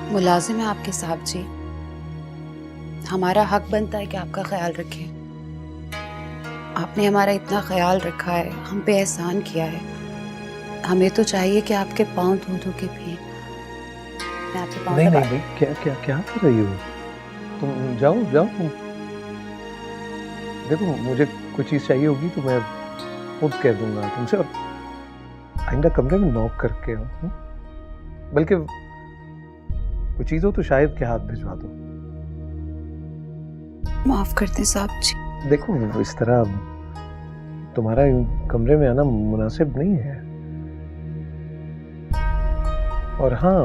मुलाजिम है आपके साहब जी, हमारा हक बनता है कि आपका ख्याल रखें। आपने हमारा इतना ख्याल रखा है, हम पे एहसान किया है, हमें तो चाहिए कि आपके पाँव धो धो के पिए। मैं आपके पाँव नहीं दबा। नहीं भाई, क्या क्या क्या कर रही हो तुम? जाओ जाओ तुम। देखो मुझे कोई चीज चाहिए होगी तो मैं खुद कह दूंगा तुमसे, और आइंदा कमरे में नॉक करके आओ। बल्कि कोई चीज हो तो शायद के हाथ भिजवा दो। माफ करते साहब जी। देखो इस तरह तुम्हारा कमरे में आना मुनासिब नहीं है। और हाँ,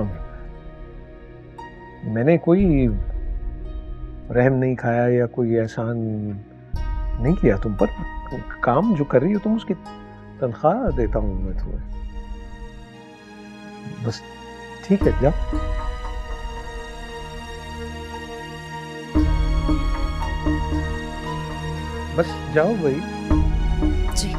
मैंने कोई रहम नहीं खाया या कोई एहसान नहीं किया तुम पर। काम जो कर रही हो तुम उसकी तनख्वाह देता हूं मैं तुम्हें। बस ठीक है, जाओ। बस जाओ भाई। जी।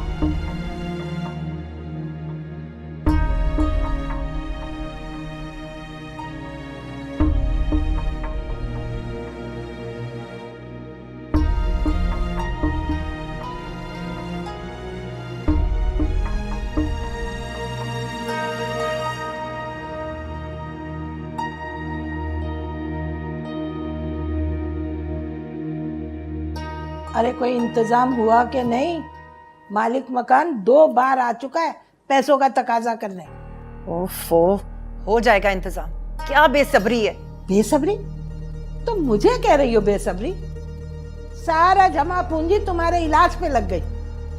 अरे कोई इंतजाम हुआ कि नहीं? मालिक मकान 2 बार आ चुका है पैसों का तकाजा करने। ओफो, हो जाएगा इंतजाम। क्या बेसब्री है। बेसब्री? तुम मुझे कह रही हो बेसब्री? सारा जमा पूंजी तुम्हारे इलाज पे लग गई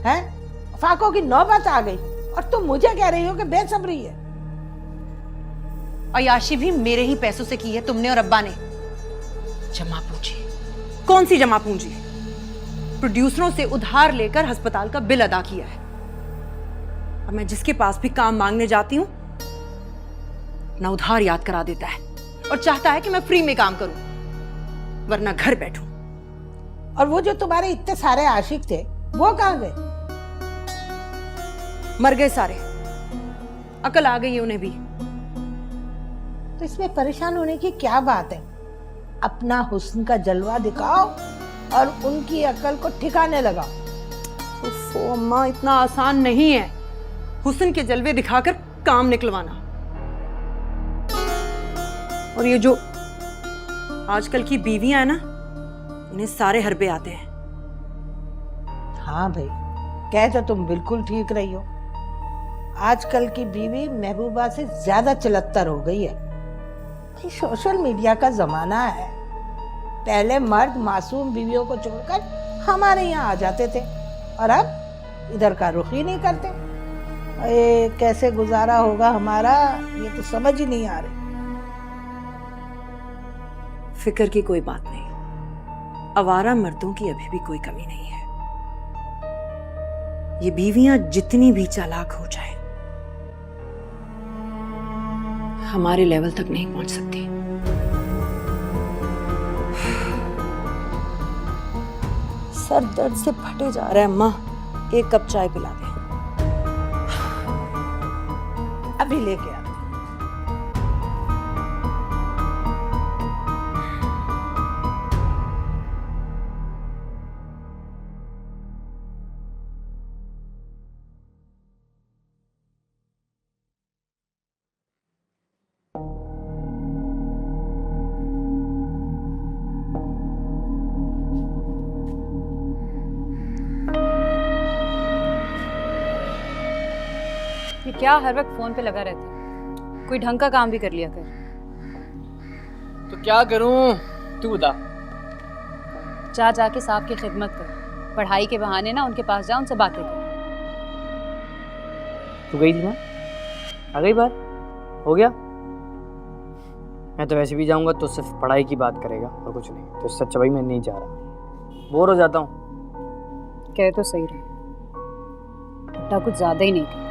है, फाकों की नौबत आ गई और तुम मुझे कह रही हो कि बेसब्री है। अयाशी भी मेरे ही पैसों से की है तुमने और अब्बा ने। जमा पूंजी? कौन सी जमा पूंजी? प्रोड्यूसरों से उधार लेकर अस्पताल का बिल अदा किया है। अब मैं जिसके पास भी काम मांगने जाती हूं ना उधार याद करा देता है और चाहता है कि मैं फ्री में काम करूं वरना घर बैठूं। और वो जो तुम्हारे इतने सारे आशिक थे वो कहां गए? मर गए सारे। अकल आ गई है उन्हें भी। तो इसमें परेशान होने की क्या बात है? अपना हुस्न का जलवा दिखाओ और उनकी अकल को ठिकाने लगाओ। उफ़ो अम्मा, इतना आसान नहीं है हुस्न के जलवे दिखाकर काम निकलवाना। और ये जो आजकल की बीवियां हैं ना, इन्हें सारे हरबे आते हैं। हाँ भाई, कह तो तुम बिल्कुल ठीक रही हो। आजकल की बीवी महबूबा से ज्यादा चलत्तर हो गई है। भाई सोशल मीडिया का जमाना है। पहले मर्द मासूम बीवियों को छोड़कर हमारे यहाँ आ जाते थे और अब इधर का रुख ही नहीं करते। अरे कैसे गुजारा होगा हमारा, ये तो समझ ही नहीं आ रही। फिक्र की कोई बात नहीं, आवारा मर्दों की अभी भी कोई कमी नहीं है। ये बीवियां जितनी भी चालाक हो जाए हमारे लेवल तक नहीं पहुंच सकती। सर दर्द से फटे जा रहा है अम्मा, एक कप चाय पिला दे। अभी लेके आ। ये क्या हर वक्त फोन पे लगा रहता है? कोई ढंग का काम भी कर लिया कर। तो क्या करूं, तू बता। जा जाके साहब की खिदमत कर, पढ़ाई के बहाने ना उनके पास जा, उनसे बातें कर। तू गई थी ना, आ गई बात, हो गया। मैं तो वैसे भी जाऊंगा तो सिर्फ पढ़ाई की बात करेगा और कुछ नहीं। तो सच भाई मैं नहीं जा रहा, बोर हो जाता हूँ। कह तो सही रहे, बेटा कुछ ज्यादा ही नहीं कह।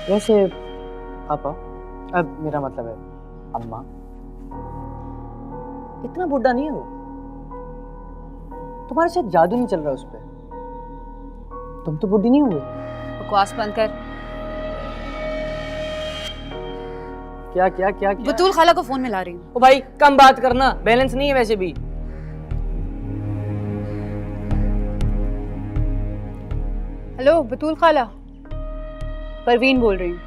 वैसे पापा, अब मेरा मतलब है अम्मा, इतना बुढ़ा नहीं है वो। तुम्हारे साथ जादू नहीं चल रहा उस पर। तुम तो बुढ़ी नहीं हुए। बकवास बंद कर। क्या क्या क्या क्या? बतूल खाला को फोन मिला रही हूँ। ओ भाई कम बात करना, बैलेंस नहीं है वैसे भी। हेलो बतूल खाला, परवीन बोल रही हूँ।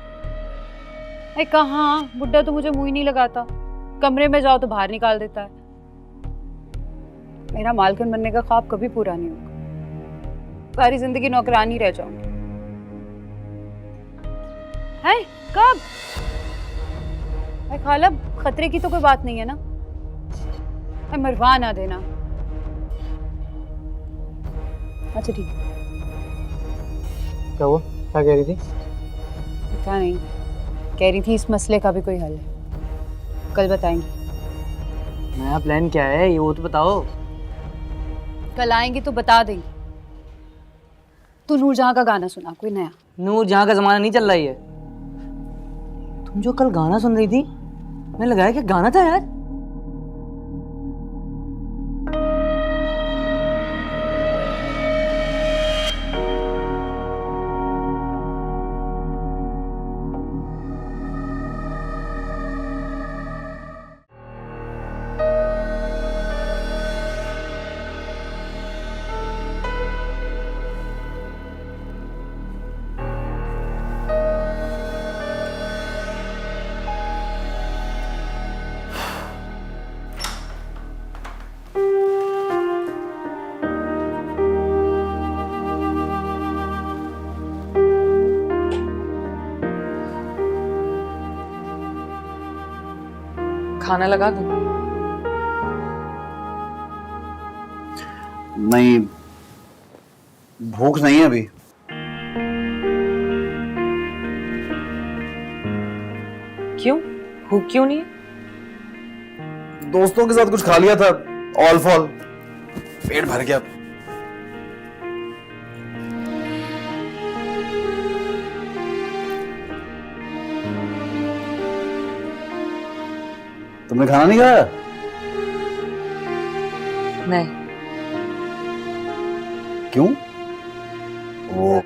अरे कहाँ, बुड्ढा तो मुझे मुंह ही नहीं लगाता, कमरे में जाओ तो बाहर निकाल देता है। मेरा मालकिन बनने का ख्वाब कभी पूरा नहीं होगा, सारी जिंदगी नौकरानी रह जाऊंगी। है कब? खाला खतरे की तो कोई बात नहीं है ना, मरवा ना देना। अच्छा ठीक है। क्या हुआ, क्या कह रही थी? पता नहीं, कह रही थी इस मसले का भी कोई हल है, कल बताएंगे। नया प्लान क्या है ये वो तो बताओ। कल आएंगे तो बता देंगे। तू नूरजहां का गाना सुना कोई नया। नूरजहां का जमाना नहीं चल रहा है। तुम जो कल गाना सुन रही थी, मैं लगाया कि गाना था यार। खाना लगा दूं? नहीं, भूख नहीं है अभी। क्यों? भूख क्यों नहीं है? दोस्तों के साथ कुछ खा लिया था, ऑल फॉल, पेट भर गया। तुमने खाना नहीं खाया? नहीं। क्यों? वो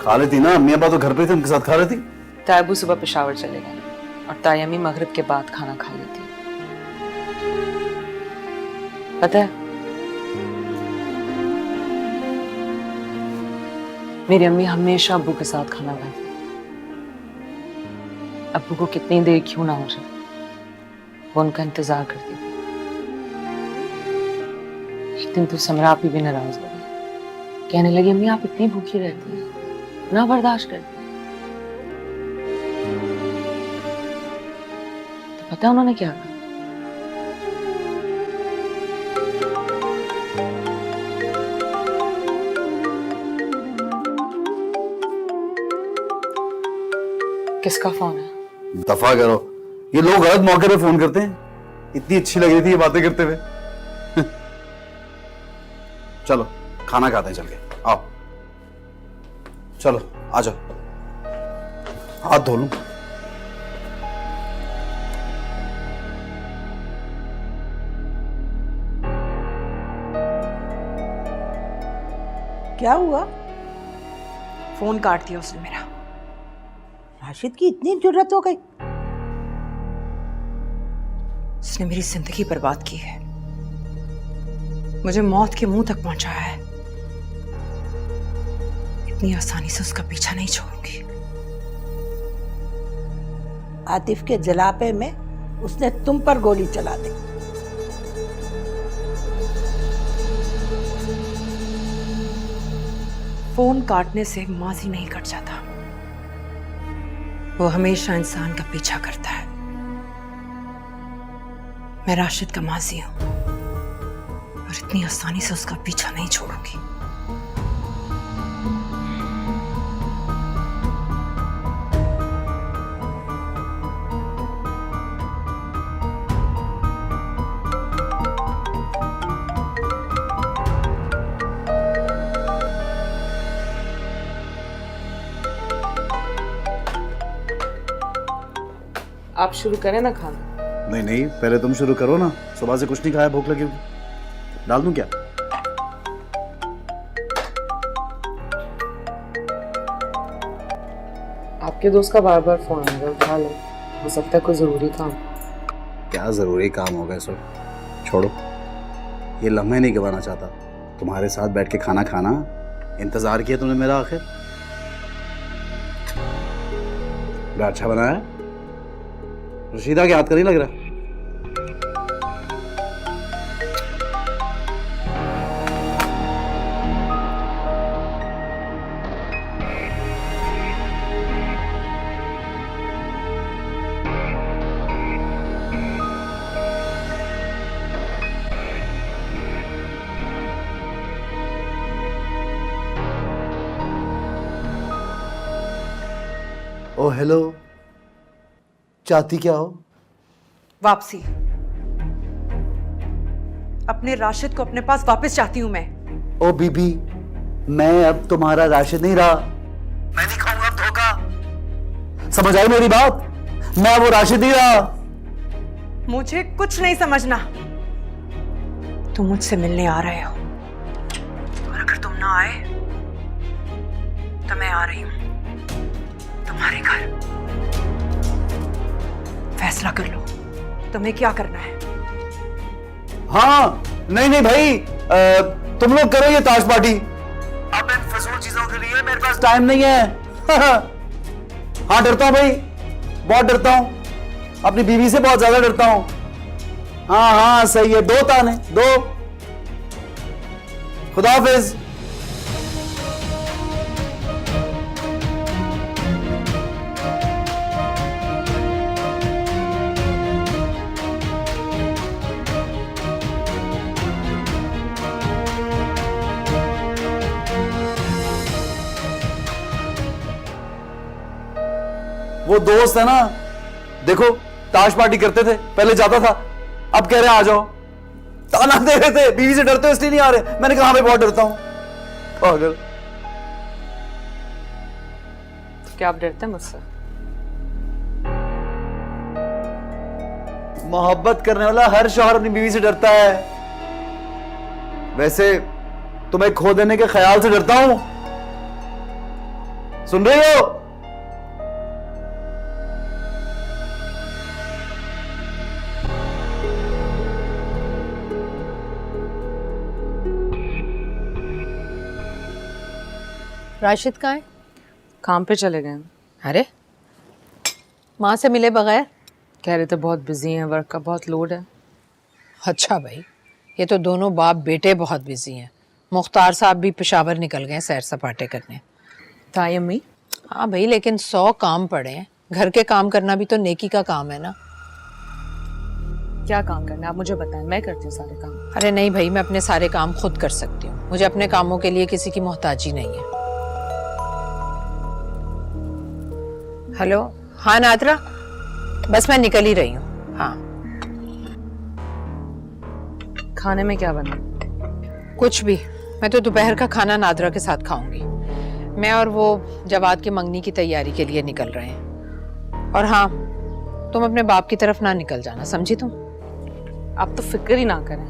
खा लेती ना, अम्मी अब्बा तो घर पे थे, उनके साथ खा लेती। तायबू सुबह पेशावर चले गए और तायमी मगरिब के बाद खाना खा लेती। पता है, मेरी अम्मी हमेशा अब्बू के साथ खाना खाती। अब्बू को कितनी देर क्यों ना हो जाए, वो उनका इंतजार करती थी। एक दिन तो समरापी भी नाराज हो गई, कहने लगी अम्मी आप इतनी भूखी रहती हैं, ना बर्दाश्त करती। तो पता है उन्होंने क्या कहा? किसका फोन है? दफा करो, ये लोग गलत मौके पे फोन करते हैं। इतनी अच्छी लग रही थी ये बातें करते हुए। चलो खाना खाते हैं चल के, आओ चलो आ जाओ, हाथ धो लूं। क्या हुआ? फोन काट दिया उसने मेरा। राशिद की इतनी जरूरत हो गई? उसने मेरी जिंदगी बर्बाद की है, मुझे मौत के मुंह तक पहुंचाया है। इतनी आसानी से उसका पीछा नहीं छोड़ूंगी। आतिफ के जलापे में उसने तुम पर गोली चला दी। फोन काटने से माजी नहीं कट जाता, वो हमेशा इंसान का पीछा करता है। मैं राशिद का माजी हूं और इतनी आसानी से उसका पीछा नहीं छोड़ूंगी। आप शुरू करें ना खाना? नहीं नहीं, पहले तुम शुरू करो ना, सुबह से कुछ नहीं खाया, भूख लगी होगी। डाल दूं क्या? आपके दोस्त का बार बार फोन आ रहा है, उठा लो। हो सकता है कोई ज़रूरी काम। क्या ज़रूरी काम होगा सो? छोड़ो, ये लम्हे नहीं गंवाना चाहता। तुम्हारे साथ बैठ के खाना खाना, इंतज़ार किया तुमने मेरा आखिर। बड़ा अच्छा बना है। रशीदा के हाथ का नहीं लग रहा। ओ हेलो, चाहती क्या हो? वापसी। अपने राशिद को अपने पास वापस चाहती हूं मैं। ओ बीबी, मैं अब तुम्हारा राशिद नहीं रहा। मैं नहीं खाऊंगा अब धोखा। समझ आई मेरी बात? मैं वो राशिद नहीं रहा। मुझे कुछ नहीं समझना। तुम मुझसे मिलने आ रहे हो और अगर तुम ना आए तो मैं आ रही हूं तुम्हारे घर। फैसला कर लो, तुम्हें क्या करना है। हाँ, नहीं नहीं भाई, तुम लोग करो ये ताश पार्टी। अब इन फजूल चीजों के लिए मेरे पास टाइम नहीं है। हाँ, डरता हूं भाई, बहुत डरता हूं। अपनी बीवी से बहुत ज्यादा डरता हूं। हाँ हाँ सही है, 2 ताने 2। खुदा हाफिज। वो दोस्त है ना, देखो ताश पार्टी करते थे, पहले जाता था, अब कह रहे आ जाओ। ताना दे रहे थे, बीवी से डरते हो इसलिए नहीं आ रहे। मैंने कहा मैं बहुत डरता हूं। पागल। क्या आप डरते हैं मुझसे? मोहब्बत करने वाला हर शौहर अपनी बीवी से डरता है। वैसे तुम्हें खो देने के ख्याल से डरता हूं। सुन रही हो? राशिद कहाँ है? काम पे चले गए। अरे माँ से मिले बगैर? कह रहे थे बहुत बिजी हैं, वर्क का बहुत लोड है। अच्छा भाई, ये तो दोनों बाप बेटे बहुत बिजी हैं। मुख्तार साहब भी पेशावर निकल गए सैर सपाटे करने। ताई अम्मी? हाँ भाई, लेकिन 100 काम पड़े हैं। घर के काम करना भी तो नेकी का काम है ना। क्या काम करना है आप मुझे बताएं, मैं करती हूँ सारे काम। अरे नहीं भाई, मैं अपने सारे काम खुद कर सकती हूँ। मुझे अपने कामों के लिए किसी की मोहताजी नहीं है। हेलो, हाँ नादरा, बस मैं निकल ही रही हूँ। हाँ, खाने में क्या बना? कुछ भी। मैं तो दोपहर का खाना नादरा के साथ खाऊंगी। मैं और वो जवाद की मंगनी की तैयारी के लिए निकल रहे हैं। और हाँ, तुम अपने बाप की तरफ ना निकल जाना, समझी तुम? आप तो फिक्र ही ना करें,